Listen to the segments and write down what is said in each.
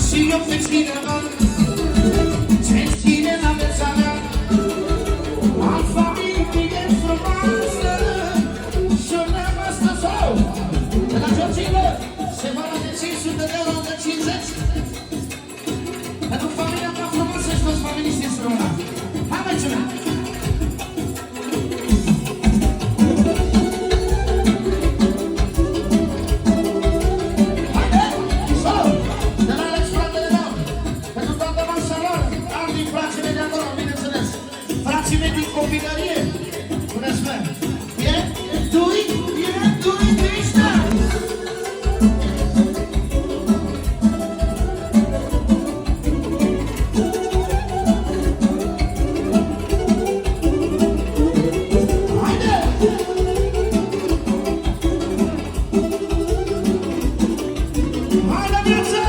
Și eu pe cineva ce ține la viața mea. Am familie frumoasă și o nevastă sau de la Georgilă se va lua de 500 de euro de 50 pentru familia mea frumoasă și toți familiștii sunt româna. Hai mai ceva! Copilărie, bună-ți mea! E? Tu-i? E? Tu-i? Tu-i? Haide! Haide, viață!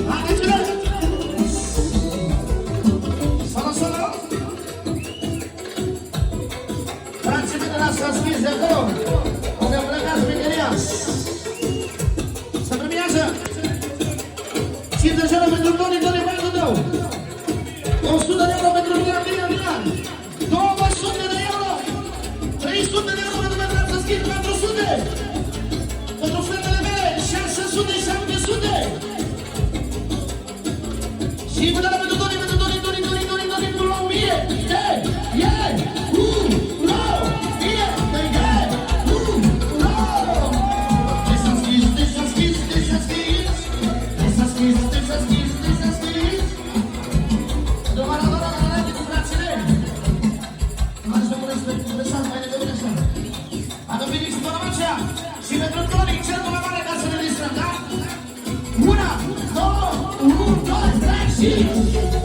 Haide, cine? Solo! Frații mei de la Săschiți de acolo, unde am plecat Miguelia. Se premiază 50 de euro pentru Toni băiatul tău, 100 de euro pentru Milan, 200 de euro, 300 de euro pentru la Săschiți, 400, pentru fetele mele, 600, 700 și până la pentru Toni, pentru 1000, și pentru Toni, cel mai mare ca să ne distrăm, da? 1, 2, 3 și...